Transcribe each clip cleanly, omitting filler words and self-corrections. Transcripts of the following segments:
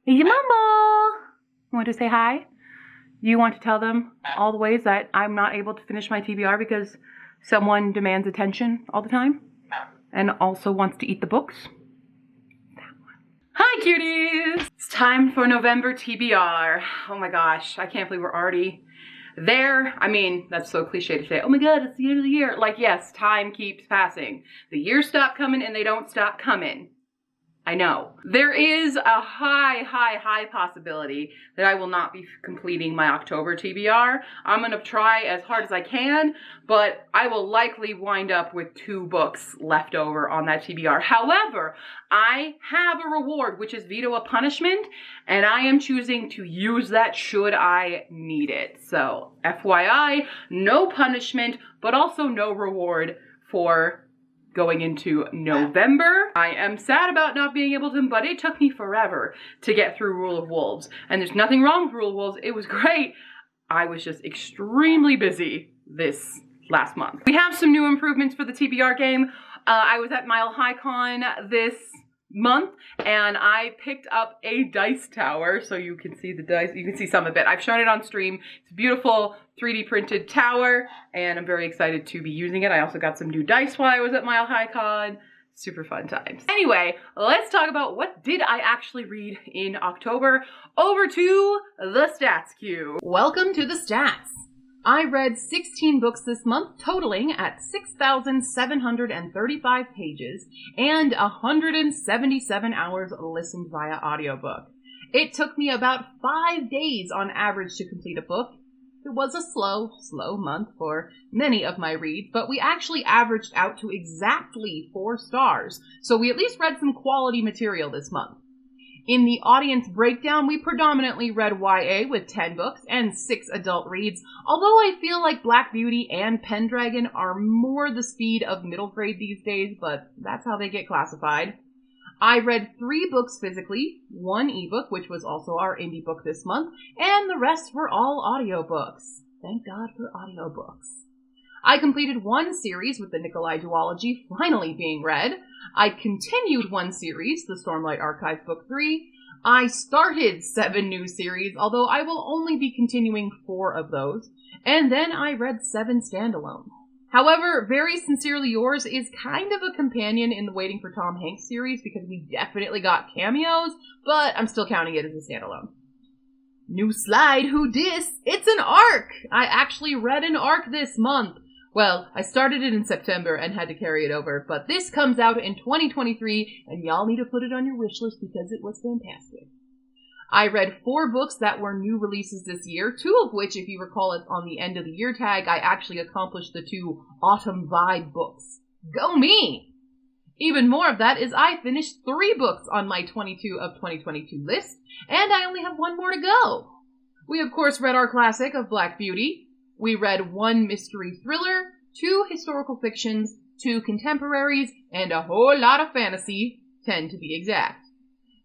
Hey, Mama! You want to say hi? You want to tell them all the ways that I'm not able to finish my TBR because someone demands attention all the time and also wants to eat the books? Hi, cuties! It's time for November TBR. Oh my gosh, I can't believe we're already there. I mean, that's so cliche to say, oh my god, it's the end of the year. Like, yes, time keeps passing. The years stop coming and they don't stop coming. I know. There is a high possibility that I will not be completing my October TBR. I'm gonna try as hard as I can, but I will likely wind up with 2 books left over on that TBR. However, I have a reward, which is veto a punishment, and I am choosing to use that should I need it. So, FYI, no punishment, but also no reward for going into November. I am sad about not being able to, but it took me forever to get through Rule of Wolves. And there's nothing wrong with Rule of Wolves. It was great. I was just extremely busy this last month. We have some new improvements for the TBR game. I was at Mile High Con this month and I picked up a dice tower, so you can see the dice, you can see some of it. I've shown it on stream. It's a beautiful 3D printed tower and I'm very excited to be using it. I also got some new dice while I was at Mile High Con. Super fun times. Anyway, let's talk about what did I actually read in October. Over to the stats queue. Welcome to the stats. I read 16 books this month, totaling at 6,735 pages and 177 hours listened via audiobook. It took me about 5 days on average to complete a book. It was a slow month for many of my reads, but we actually averaged out to exactly 4 stars, so we at least read some quality material this month. In the audience breakdown, we predominantly read YA with 10 books and 6 adult reads, although I feel like Black Beauty and Pendragon are more the speed of middle grade these days, but that's how they get classified. I read 3 books physically, 1 ebook, which was also our indie book this month, and the rest were all audiobooks. Thank God for audiobooks. I completed 1 series with the Nikolai duology finally being read. I continued 1 series, the Stormlight Archive Book 3. I started 7 new series, although I will only be continuing 4 of those. And then I read 7 standalone. However, Very Sincerely Yours is kind of a companion in the Waiting for Tom Hanks series because we definitely got cameos, but I'm still counting it as a standalone. New slide, who dis? It's an arc! I actually read an arc this month. Well, I started it in September and had to carry it over, but this comes out in 2023, and y'all need to put it on your wish list because it was fantastic. I read 4 books that were new releases this year, 2 of which, if you recall it on the end of the year tag, I actually accomplished the 2 Autumn Vibe books. Go me! Even more of that is I finished 3 books on my 22 of 2022 list, and I only have 1 more to go. We of course read our classic of Black Beauty. We read 1 mystery thriller, 2 historical fictions, 2 contemporaries, and a whole lot of fantasy, 10 to be exact.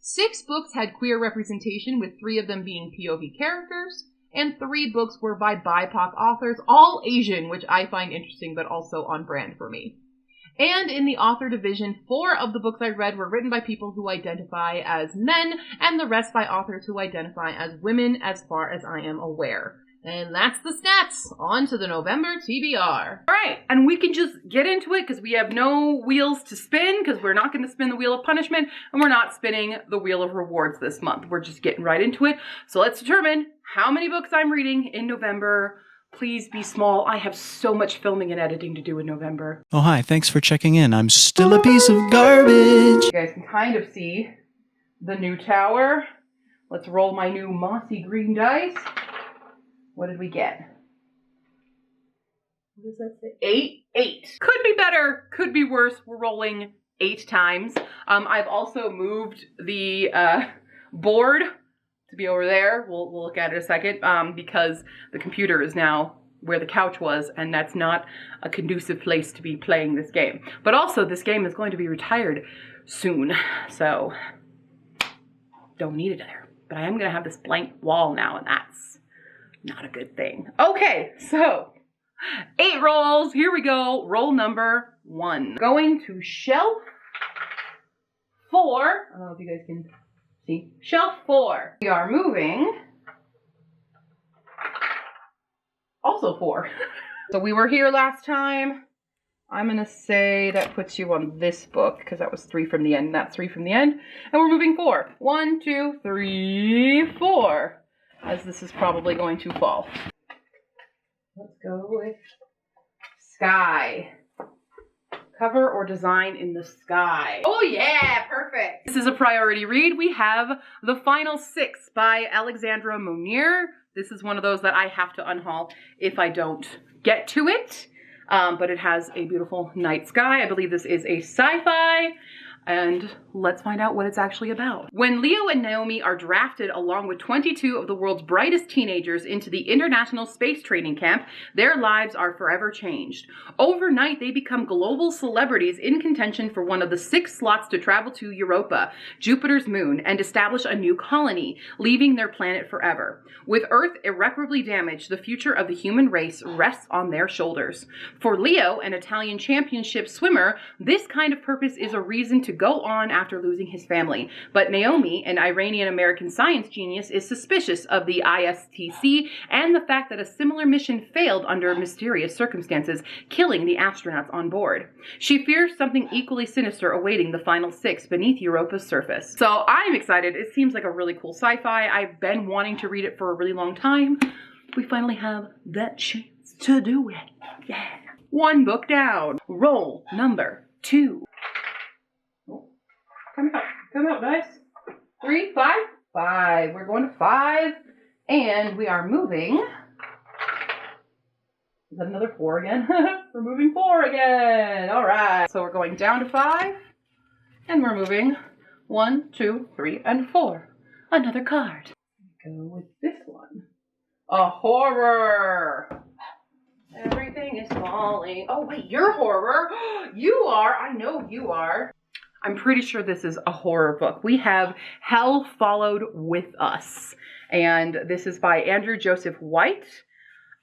6 books had queer representation, with 3 of them being POV characters, and 3 books were by BIPOC authors, all Asian, which I find interesting but also on brand for me. And in the author division, 4 of the books I read were written by people who identify as men, and the rest by authors who identify as women, as far as I am aware. And that's the stats. On to the November TBR. All right, and we can just get into it because we have no wheels to spin because we're not going to spin the wheel of punishment and we're not spinning the wheel of rewards this month. We're just getting right into it. So let's determine how many books I'm reading in November. Please be small. I have so much filming and editing to do in November. Oh, hi. Thanks for checking in. I'm still a piece of garbage. You guys can kind of see the new tower. Let's roll my new mossy green dice. What did we get? What does that say? 8. Could be better, could be worse. We're rolling 8 times. I've also moved the board to be over there. We'll look at it in a second because the computer is now where the couch was, and that's not a conducive place to be playing this game. But also, this game is going to be retired soon, so don't need it there. But I am going to have this blank wall now, and that's not a good thing. Okay, so 8 rolls. Here we go. Roll number 1. Going to shelf 4. I don't know if you guys can See, shelf 4. We are moving. Also 4. So we were here last time. I'm going to say that puts you on this book because that was 3 from the end, not 3 from the end. And we're moving 4. 1, 2, 3, 4. As this is probably going to fall. Let's go with sky. Cover or design in the sky. Oh yeah, perfect. This is a priority read. We have The Final 6 by Alexandra Monir. This is one of those that I have to unhaul if I don't get to it. But it has a beautiful night sky. I believe this is a sci-fi. And let's find out what it's actually about. When Leo and Naomi are drafted along with 22 of the world's brightest teenagers into the International Space Training Camp, their lives are forever changed. Overnight, they become global celebrities in contention for one of the 6 slots to travel to Europa, Jupiter's moon, and establish a new colony, leaving their planet forever. With Earth irreparably damaged, the future of the human race rests on their shoulders. For Leo, an Italian championship swimmer, this kind of purpose is a reason to go on after losing his family. But Naomi, an Iranian-American science genius, is suspicious of the ISTC and the fact that a similar mission failed under mysterious circumstances, killing the astronauts on board. She fears something equally sinister awaiting the Final 6 beneath Europa's surface. So I'm excited. It seems like a really cool sci-fi. I've been wanting to read it for a really long time. We finally have that chance to do it. Yeah. 1 book down. Roll number 2. Come out, guys. 3, 5, 5. We're going to 5, and we are moving. Is that another 4 again? We're moving 4 again. All right. So we're going down to 5, and we're moving 1, 2, 3, and 4. Another card. Go with this one. A horror. Everything is falling. Oh wait, you're horror. You are. I know you are. I'm pretty sure this is a horror book. We have Hell Followed With Us. And this is by Andrew Joseph White.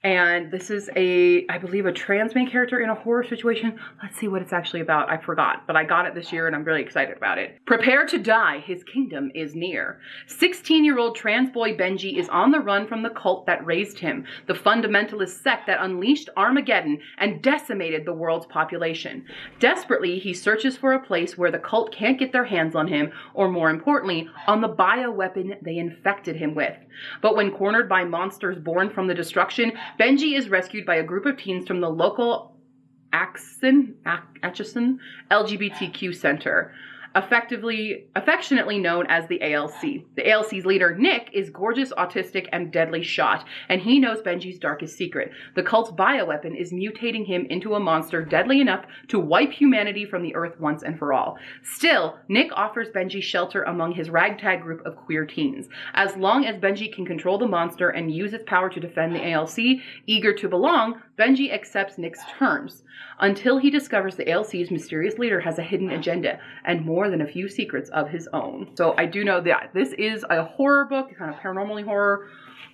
And this is I believe, a trans main character in a horror situation. Let's see what it's actually about. I forgot, but I got it this year and I'm really excited about it. Prepare to die. His kingdom is near. 16-year-old trans boy Benji is on the run from the cult that raised him, the fundamentalist sect that unleashed Armageddon and decimated the world's population. Desperately, he searches for a place where the cult can't get their hands on him, or more importantly, on the bioweapon they infected him with. But when cornered by monsters born from the destruction, Benji is rescued by a group of teens from the local Atchison LGBTQ Center, affectionately known as the ALC. The ALC's leader, Nick, is gorgeous, autistic, and deadly shot, and he knows Benji's darkest secret. The cult's bioweapon is mutating him into a monster deadly enough to wipe humanity from the earth once and for all. Still, Nick offers Benji shelter among his ragtag group of queer teens. As long as Benji can control the monster and use its power to defend the ALC, eager to belong, Benji accepts Nick's terms, until he discovers the ALC's mysterious leader has a hidden agenda, and more than a few secrets of his own. So I do know that this is a horror book, kind of paranormally horror.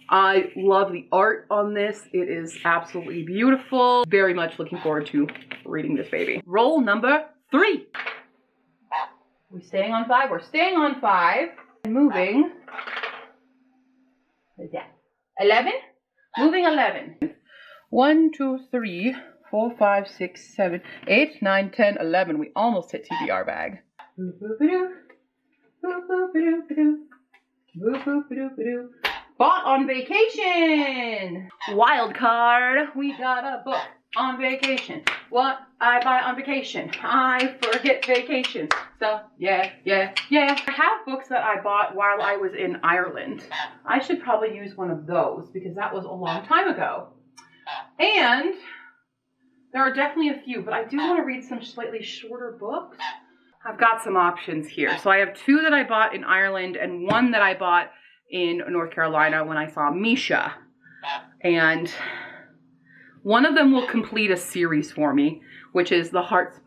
I love the art on this. It is absolutely beautiful. Very much looking forward to reading this baby. Roll number 3. We're staying on 5. We're staying on 5. And moving. What is that? 11? Moving 11. 1, 2, 3, 4, 5, 6, 7, 8, 9, 10, 11. We almost hit TBR bag. Bought on vacation. Wild card. We got a book on vacation. What I buy on vacation, I forget vacation. So yeah. I have books that I bought while I was in Ireland. I should probably use one of those because that was a long time ago. And there are definitely a few, but I do want to read some slightly shorter books. I've got some options here. So I have 2 that I bought in Ireland and 1 that I bought in North Carolina when I saw Misha. And one of them will complete a series for me, which is The Heart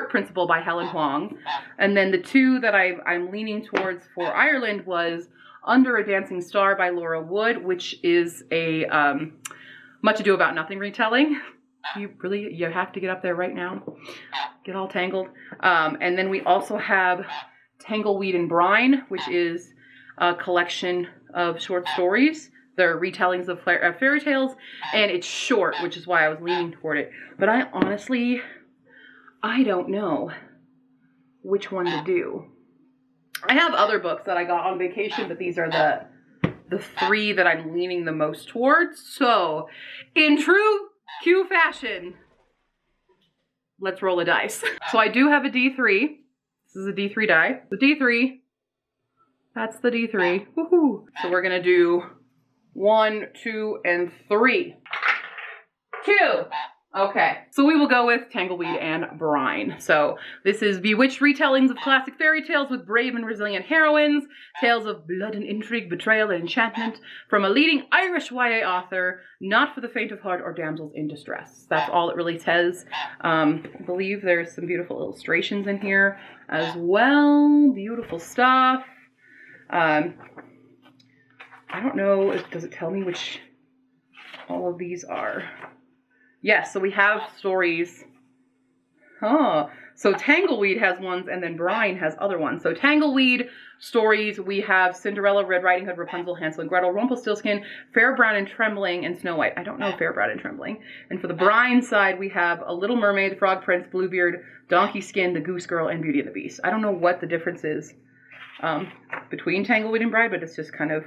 Principle by Helen Huang. And then the 2 that I'm leaning towards for Ireland was Under a Dancing Star by Laura Wood, which is a Much Ado About Nothing retelling. You have to get up there right now. Get all tangled. And then we also have Tangleweed and Brine, which is collection of short stories. They're retellings of fairy tales, and it's short, which is why I was leaning toward it. But I don't know which one to do. I have other books that I got on vacation, but these are the three that I'm leaning the most towards. So, in true Q fashion, let's roll a dice. So I do have a D3. This is a D3 die. The D3, that's the D3. Woohoo! So we're gonna do 1, 2, and 3. 2. Okay, so we will go with Tangleweed and Brine. So this is bewitched retellings of classic fairy tales with brave and resilient heroines, tales of blood and intrigue, betrayal and enchantment from a leading Irish YA author, not for the faint of heart or damsels in distress. That's all it really says. I believe there's some beautiful illustrations in here as well. Beautiful stuff. I don't know, does it tell me which all of these are? Yes, so we have stories. Huh. So Tangleweed has ones and then Brine has other ones. So Tangleweed stories, we have Cinderella, Red Riding Hood, Rapunzel, Hansel and Gretel, Rumpelstiltskin, Fair Brown and Trembling, and Snow White. I don't know Fair Brown and Trembling. And for the Brine side, we have A Little Mermaid, Frog Prince, Bluebeard, Donkey Skin, The Goose Girl, and Beauty and the Beast. I don't know what the difference is between Tangleweed and Brine, but it's just kind of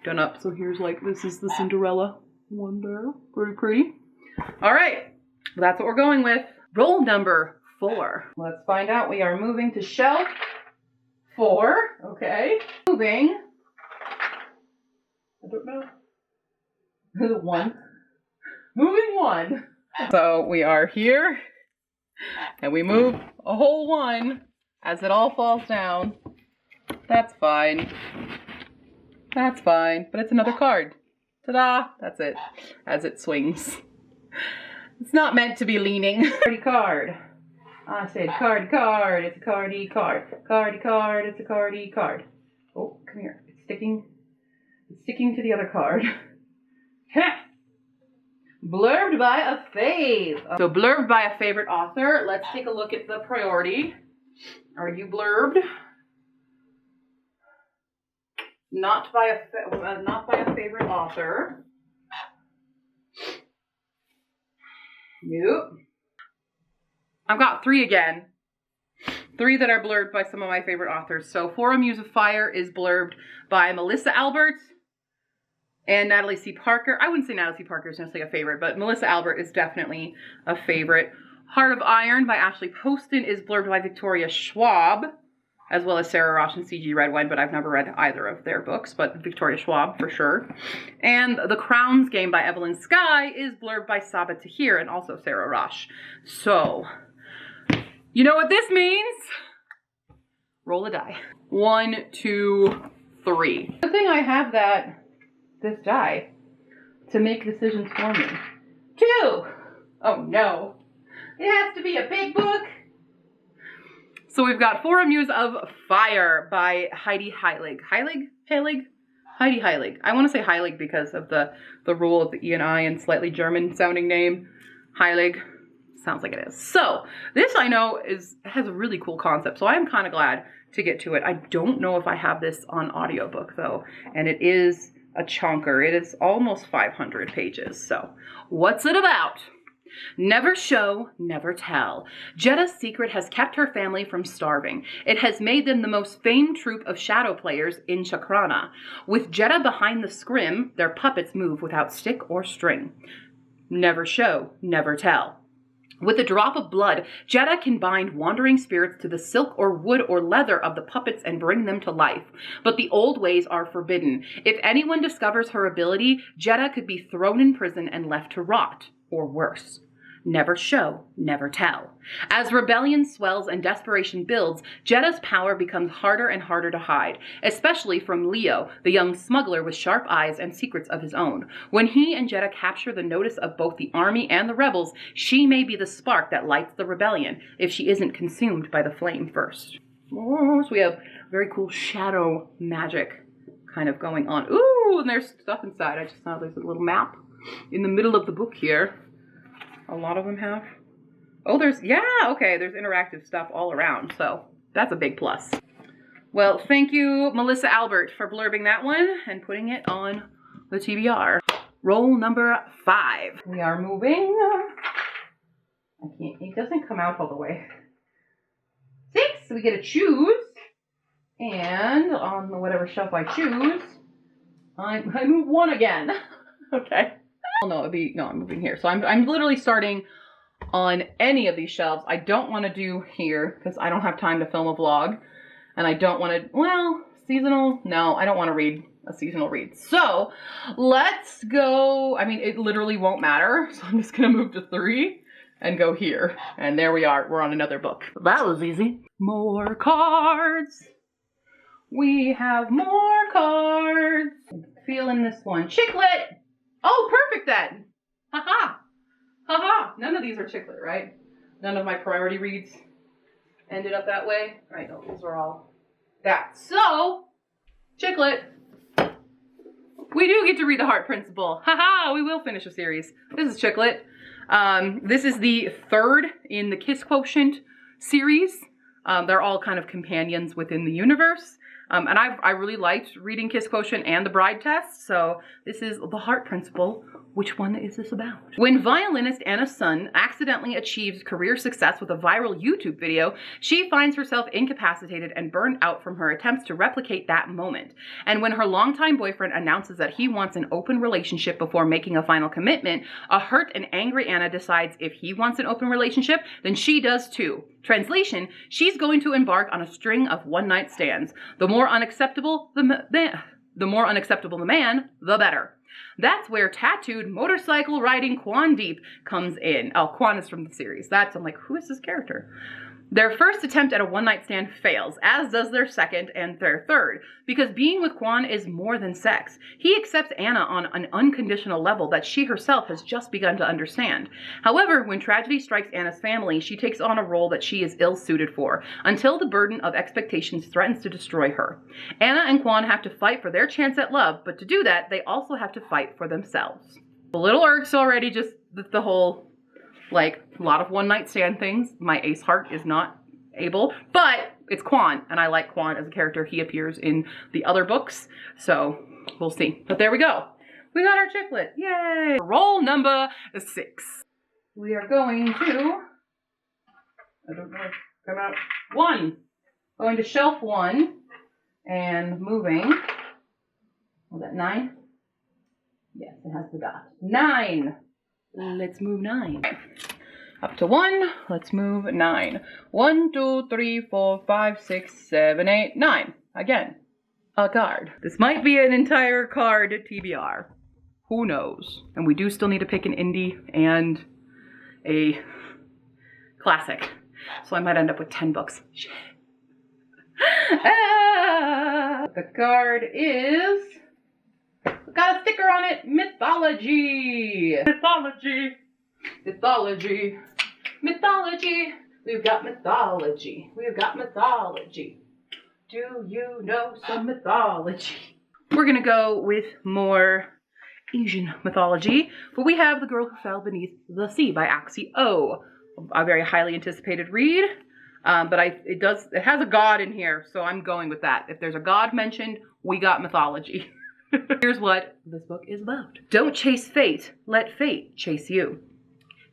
done up. So here's this is the Cinderella one there. Pretty pretty. All right, that's what we're going with. Roll number 4. Let's find out. We are moving to shelf 4. Okay. Moving. I don't know. 1. Moving 1. So we are here, and we move a whole 1 as it all falls down. That's fine. That's fine, but it's another card. Ta-da! That's it. As it swings. It's not meant to be leaning. Cardy card. I said cardy card. It's a cardy card. Cardy card. It's a cardy card. Oh, come here. It's sticking. It's sticking to the other card. Blurbed by a fave. So blurbed by a favorite author. Let's take a look at the priority. Are you blurbed? Not by a favorite author. Nope. I've got 3 again. 3 that are blurbed by some of my favorite authors. So For a Muse of Fire is blurbed by Melissa Albert and Natalie C. Parker. I wouldn't say Natalie C. Parker is necessarily a favorite, but Melissa Albert is definitely a favorite. Heart of Iron by Ashley Poston is blurbed by Victoria Schwab, as well as Sarah Rosh and C.G. Redwine, but I've never read either of their books, but Victoria Schwab for sure. And The Crown's Game by Evelyn Skye is blurbed by Saba Tahir and also Sarah Rosh. So, you know what this means? Roll a die. 1, 2, 3. Good thing I have this die to make decisions for me. 2! Oh no. It has to be a big book. So we've got For a Muse of Fire by Heidi Heilig. Heidi Heilig. I want to say Heilig because of the rule of the E and I and slightly German sounding name. Heilig. Sounds like it is. So this I know has a really cool concept. So I'm kind of glad to get to it. I don't know if I have this on audiobook though. And it is a chunker. It is almost 500 pages. So what's it about? Never show, never tell. Jetta's secret has kept her family from starving. It has made them the most famed troupe of shadow players in Chakrana. With Jetta behind the scrim, their puppets move without stick or string. Never show, never tell. With a drop of blood, Jetta can bind wandering spirits to the silk or wood or leather of the puppets and bring them to life. But the old ways are forbidden. If anyone discovers her ability, Jetta could be thrown in prison and left to rot, or worse. Never show, never tell. As rebellion swells and desperation builds, Jetta's power becomes harder and harder to hide, especially from Leo, the young smuggler with sharp eyes and secrets of his own. When he and Jetta capture the notice of both the army and the rebels, she may be the spark that lights the rebellion, if she isn't consumed by the flame first. So we have very cool shadow magic kind of going on. Ooh, and there's stuff inside. I just saw there's a little map in the middle of the book here. A lot of them have. Oh, there's interactive stuff all around, so that's a big plus. Well, thank you, Melissa Albert, for blurbing that one and putting it on the TBR. Roll number 5. We are moving. It doesn't come out all the way. 6, we get to choose. And on whatever shelf I choose, I move 1 again. Okay. Oh no, I'm moving here. So I'm literally starting on any of these shelves. I don't want to do here because I don't have time to film a vlog. And I don't want to, well, seasonal, no, I don't want to read a seasonal read. So let's go, I mean, it literally won't matter. So I'm just going to move to 3 and go here. And there we are, we're on another book. That was easy. More cards. We have more cards. Feeling this one. Chicklet. Oh, perfect then. Haha. Haha. None of these are chicklet, right? None of my priority reads ended up that way. Right, no, these are all that. So, chicklet. We do get to read The Heart Principle. Haha, we will finish a series. This is chicklet. This is the 3rd in the Kiss Quotient series. They're all kind of companions within the universe. And I really liked reading Kiss Quotient and The Bride Test, so this is The Heart Principle. Which one is this about? When violinist Anna Sun accidentally achieves career success with a viral YouTube video, she finds herself incapacitated and burned out from her attempts to replicate that moment. And when her longtime boyfriend announces that he wants an open relationship before making a final commitment, a hurt and angry Anna decides if he wants an open relationship, then she does too. Translation, she's going to embark on a string of one-night stands. The more unacceptable the man, the better. That's where tattooed motorcycle riding Quan Deep comes in. Oh, Quan is from the series. I'm like, who is this character? Their first attempt at a one-night stand fails, as does their second and their third, because being with Quan is more than sex. He accepts Anna on an unconditional level that she herself has just begun to understand. However, when tragedy strikes Anna's family, she takes on a role that she is ill-suited for, until the burden of expectations threatens to destroy her. Anna and Quan have to fight for their chance at love, but to do that, they also have to fight for themselves. A little irks already, just the whole... like, a lot of one-night stand things. My ace heart is not able, but it's Quan, and I like Quan as a character. He appears in the other books, so we'll see. But there we go. We got our chicklet. Yay! Roll number 6. We are going to, I don't know, come out, 1. Going to shelf 1 and moving. Was that 9? Yes, it has the dot. 9. Let's move 9. Okay. Up to 1. Let's move 9. 1, 2, 3, 4, 5, 6, 7, 8, 9. Again, a card. This might be an entire card TBR. Who knows? And we do still need to pick an indie and a classic. So I might end up with 10 books. The card is... got a sticker on it. Mythology. Mythology. Mythology. Mythology. We've got mythology. We've got mythology. Do you know some mythology? We're gonna go with more Asian mythology, but we have The Girl Who Fell Beneath the Sea by Axie O. A very highly anticipated read. But it has a god in here, so I'm going with that. If there's a god mentioned, we got mythology. Here's what this book is about. Don't chase fate, let fate chase you.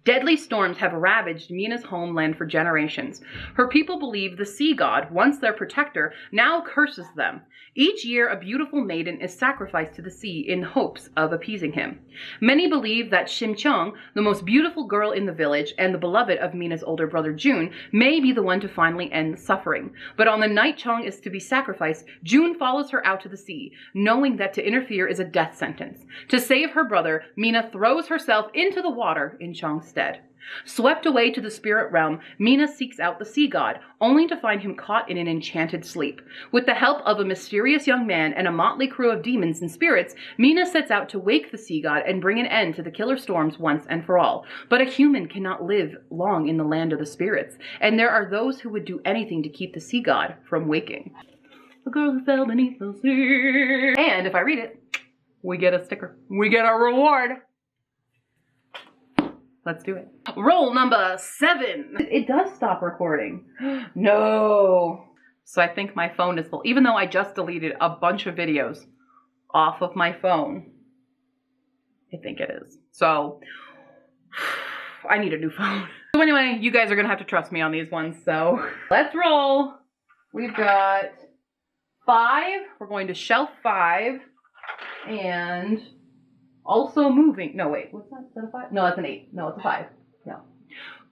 Deadly storms have ravaged Mina's homeland for generations. Her people believe the sea god, once their protector, now curses them. Each year, a beautiful maiden is sacrificed to the sea in hopes of appeasing him. Many believe that Shimcheong, the most beautiful girl in the village and the beloved of Mina's older brother June, may be the one to finally end the suffering. But on the night Chong is to be sacrificed, June follows her out to the sea, knowing that to interfere is a death sentence. To save her brother, Mina throws herself into the water in Chong's stead. Swept away to the spirit realm, Mina seeks out the sea god, only to find him caught in an enchanted sleep. With the help of a mysterious young man and a motley crew of demons and spirits, Mina sets out to wake the sea god and bring an end to the killer storms once and for all. But a human cannot live long in the land of the spirits, and there are those who would do anything to keep the sea god from waking. The girl who fell beneath the sea. And if I read it, we get a sticker. We get a reward. Let's do it. Roll number 7. It does stop recording. No. So I think my phone is full, even though I just deleted a bunch of videos off of my phone. I think it is. So I need a new phone. So anyway, you guys are gonna have to trust me on these ones. So let's roll. We've got 5. We're going to shelf 5 and also moving. No, wait, what's that? Is that a 5? No, that's an 8. No, it's a 5. No.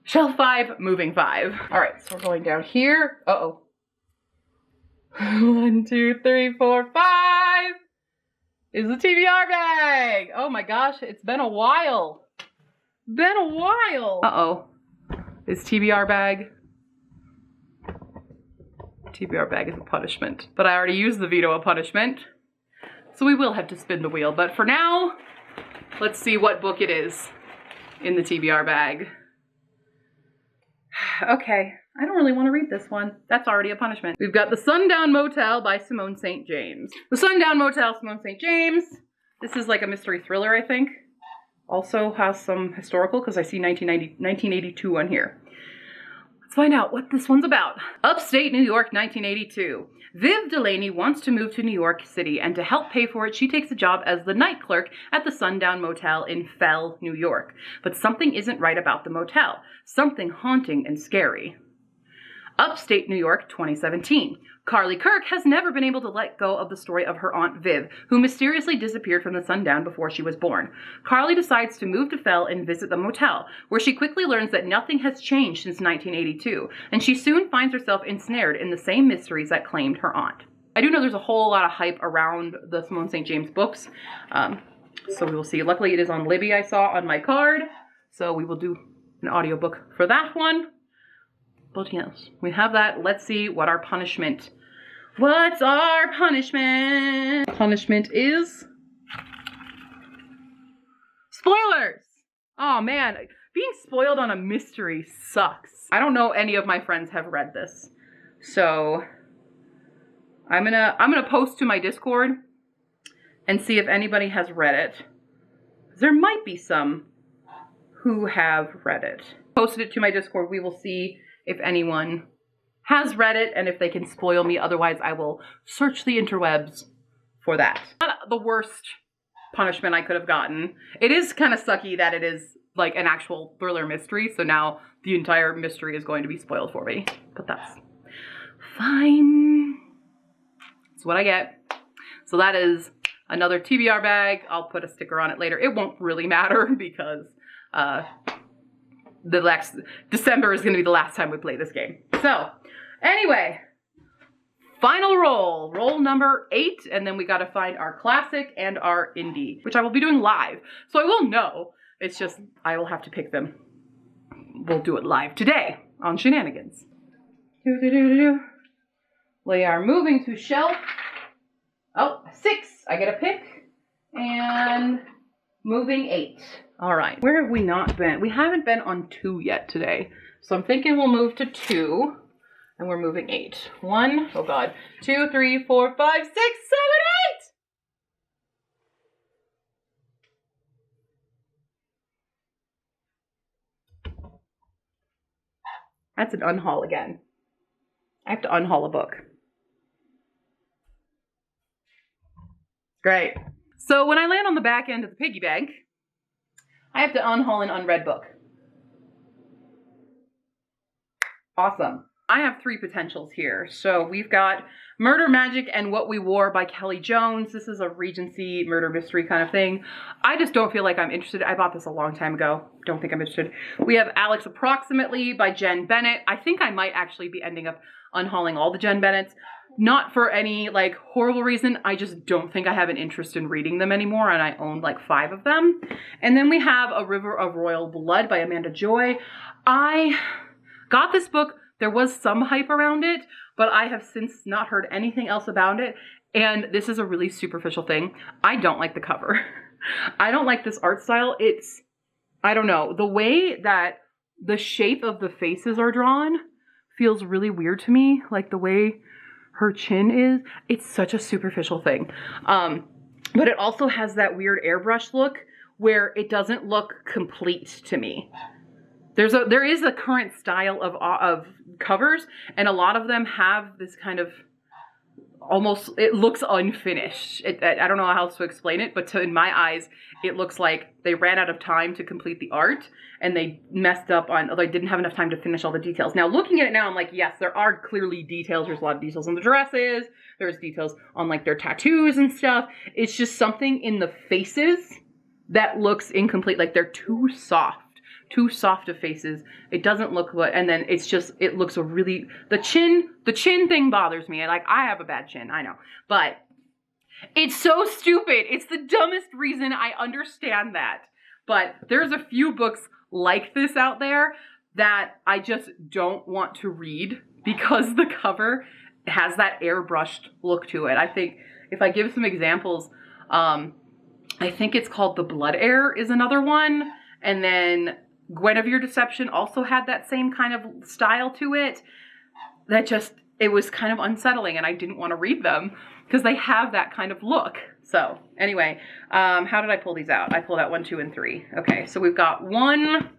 Shelf 5, moving 5. All right, so we're going down here. Uh-oh. 1, 2, 3, 4, 5 is the TBR bag. Oh my gosh, it's been a while. Uh-oh. Is TBR bag? TBR bag is a punishment. But I already used the veto of punishment. So we will have to spin the wheel. But for now, let's see what book it is in the TBR bag. Okay, I don't really want to read this one. That's already a punishment. We've got The Sundown Motel by Simone St. James. The Sundown Motel, Simone St. James. This is like a mystery thriller, I think. Also has some historical, because I see 1982 on here. Let's find out what this one's about. Upstate New York, 1982. Viv Delaney wants to move to New York City, and to help pay for it, she takes a job as the night clerk at the Sundown Motel in Fell, New York. But something isn't right about the motel. Something haunting and scary. Upstate New York, 2017. Carly Kirk has never been able to let go of the story of her Aunt Viv, who mysteriously disappeared from the Sundown before she was born. Carly decides to move to Fell and visit the motel, where she quickly learns that nothing has changed since 1982, and she soon finds herself ensnared in the same mysteries that claimed her aunt. I do know there's a whole lot of hype around the Simone St. James books, so we will see. Luckily it is on Libby, I saw on my card, so we will do an audiobook for that one. But yes, we have that. Let's see what our punishment. What's our punishment? Punishment is spoilers. Oh man, being spoiled on a mystery sucks. I don't know any of my friends have read this, so I'm gonna post to my Discord and see if anybody has read it. There might be some who have read it. Posted it to my Discord. We will see if anyone has read it and if they can spoil me. Otherwise, I will search the interwebs for that. Not the worst punishment I could have gotten. It is kind of sucky that it is like an actual thriller mystery, so now the entire mystery is going to be spoiled for me. But that's fine. That's what I get. So that is another TBR bag. I'll put a sticker on it later. It won't really matter because December is going to be the last time we play this game. So, anyway, final roll. Roll number 8, and then we got to find our classic and our indie, which I will be doing live. So I will know. It's just, I will have to pick them. We'll do it live today on Shenanigans. We are moving to shelf. Oh, 6. I get a pick. And moving 8. All right, where have we not been? We haven't been on 2 yet today. So I'm thinking we'll move to 2, and we're moving 8. 1, oh God, 2, 3, 4, 5, 6, 7, 8! That's an unhaul again. I have to unhaul a book. Great. So when I land on the back end of the piggy bank, I have to unhaul an unread book. Awesome. I have 3 potentials here. So we've got Murder, Magic, and What We Wore by Kelly Jones. This is a Regency murder mystery kind of thing. I just don't feel like I'm interested. I bought this a long time ago. Don't think I'm interested. We have Alex Approximately by Jen Bennett. I think I might actually be ending up unhauling all the Jen Bennetts. Not for any like horrible reason. I just don't think I have an interest in reading them anymore, and I own like 5 of them. And then we have A River of Royal Blood by Amanda Joy. I got this book. There was some hype around it, but I have since not heard anything else about it. And this is a really superficial thing. I don't like the cover. I don't like this art style. It's, I don't know, the way that the shape of the faces are drawn feels really weird to me. Like the way her chin is, it's such a superficial thing. But it also has that weird airbrush look where it doesn't look complete to me. there is a current style of covers, and a lot of them have this kind of almost, it looks unfinished. I don't know how else to explain it, but in my eyes, it looks like they ran out of time to complete the art and they messed up on, they didn't have enough time to finish all the details. Now, looking at it now, I'm like, yes, there are clearly details. There's a lot of details on the dresses. There's details on like their tattoos and stuff. It's just something in the faces that looks incomplete. Like they're too soft of faces. It doesn't look what, and then it's just, it looks a really, the chin thing bothers me. Like, I have a bad chin, I know, but it's so stupid. It's the dumbest reason. I understand that, but there's a few books like this out there that I just don't want to read because the cover has that airbrushed look to it. I think if I give some examples, I think it's called The Blood Heir is another one, and then Guinevere Deception also had that same kind of style to it. That just, it was kind of unsettling, and I didn't want to read them because they have that kind of look. So anyway, how did I pull these out? I pulled out 1, 2, and 3. Okay, so we've got 1,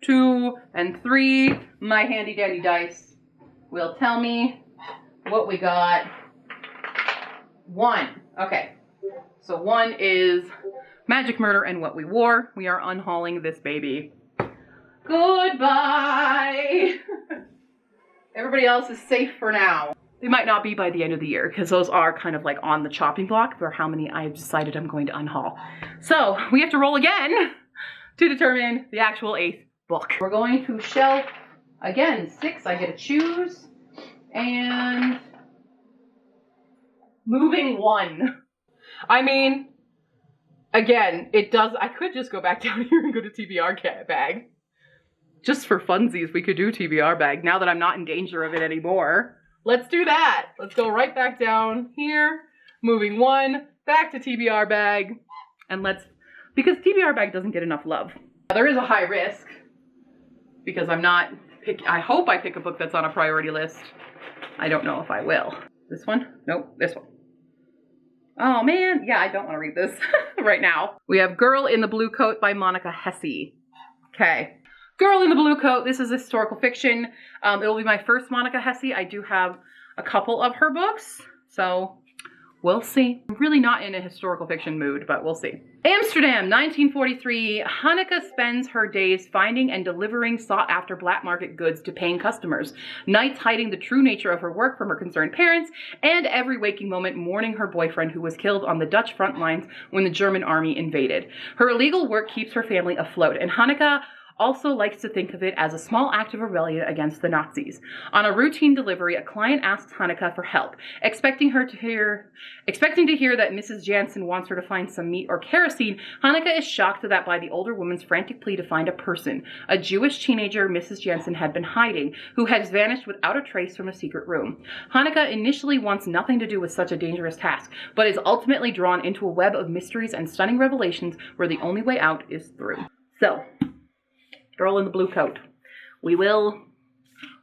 2, and 3. My handy dandy dice will tell me what we got. 1. Okay, so 1 is Magic Murder and What We Wore. We are unhauling this baby. Goodbye. Everybody else is safe for now. They might not be by the end of the year because those are kind of like on the chopping block for how many I have decided I'm going to unhaul. So we have to roll again to determine the actual 8th book. We're going to shelf again 6. I get to choose, and moving 1. I mean, again, it does. I could just go back down here and go to TBR bag. Just for funsies, we could do TBR bag now that I'm not in danger of it anymore. Let's do that. Let's go right back down here. Moving 1, back to TBR bag. And because TBR bag doesn't get enough love. There is a high risk because I hope I pick a book that's on a priority list. I don't know if I will. This one? Nope, this one. Oh man, yeah, I don't want to read this right now. We have Girl in the Blue Coat by Monica Hesse. Okay. Girl in the Blue Coat. This is historical fiction. It will be my first Monica Hesse. I do have a couple of her books, so we'll see. I'm really not in a historical fiction mood, but we'll see. Amsterdam, 1943. Hanneke spends her days finding and delivering sought-after black market goods to paying customers, nights hiding the true nature of her work from her concerned parents, and every waking moment mourning her boyfriend who was killed on the Dutch front lines when the German army invaded. Her illegal work keeps her family afloat, and Hanneke also likes to think of it as a small act of rebellion against the Nazis. On a routine delivery, a client asks Hanneke for help, expecting to hear that Mrs. Jansen wants her to find some meat or kerosene. Hanneke is shocked that by the older woman's frantic plea to find a person, a Jewish teenager Mrs. Jansen had been hiding, who has vanished without a trace from a secret room. Hanneke initially wants nothing to do with such a dangerous task, but is ultimately drawn into a web of mysteries and stunning revelations where the only way out is through. So, Girl in the Blue Coat. We will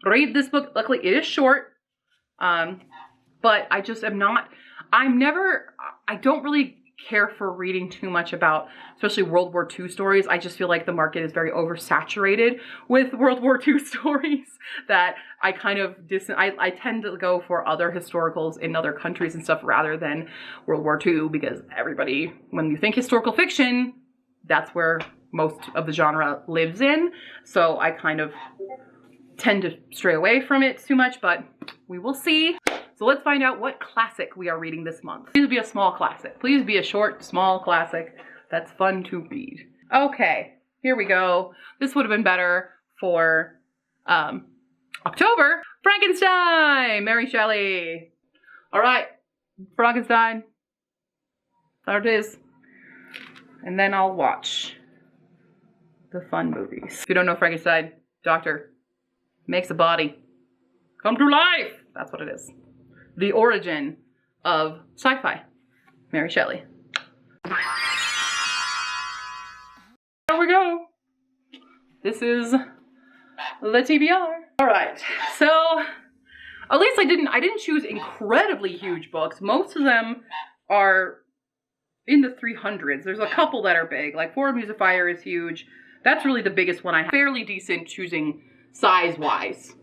read this book. Luckily, it is short, but I just am not, I don't really care for reading too much about, especially World War II stories. I just feel like the market is very oversaturated with World War II stories that I kind of, I tend to go for other historicals in other countries and stuff rather than World War II, because everybody, when you think historical fiction, that's where most of the genre lives in. So I kind of tend to stray away from it too much, but we will see. So let's find out what classic we are reading this month. Please be a small classic. Please be a short, small classic that's fun to read. Okay, here we go. This would have been better for October. Frankenstein, Mary Shelley. All right, Frankenstein. There it is. And then I'll watch the fun movies. If you don't know Frankenstein, doctor makes a body come to life. That's what it is. The origin of sci-fi. Mary Shelley. There we go. This is the TBR. All right. So at least I didn't choose incredibly huge books. Most of them are in the 300s. There's a couple that are big. Like Four Music Fire is huge. That's really the biggest one I have. Fairly decent choosing size-wise.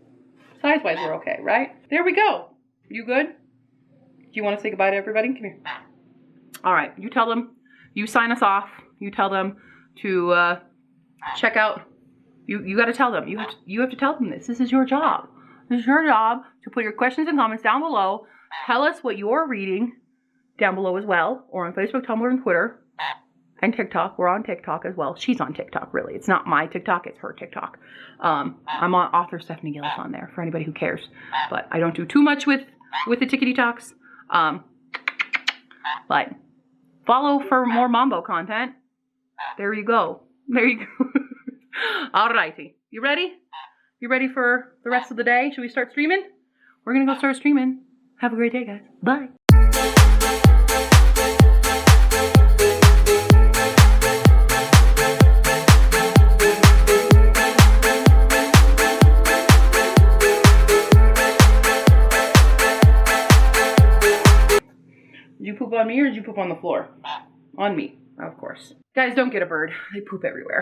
Size-wise, we're okay, right? There we go. You good? Do you want to say goodbye to everybody? Come here. All right, you tell them. You sign us off. You tell them to check out. You got to tell them. You have to tell them this. This is your job. This is your job to put your questions and comments down below. Tell us what you're reading down below as well, or on Facebook, Tumblr, and Twitter, and TikTok. We're on TikTok as well. She's on TikTok, really. It's not my TikTok. It's her TikTok. I'm on author Stephanie Gillis on there for anybody who cares. But I don't do too much with the Tickety Talks. But follow for more Mambo content. There you go. There you go. Alrighty. You ready? You ready for the rest of the day? Should we start streaming? We're going to go start streaming. Have a great day, guys. Bye. Did you poop on me or did you poop on the floor? On me, of course. Guys, don't get a bird. They poop everywhere.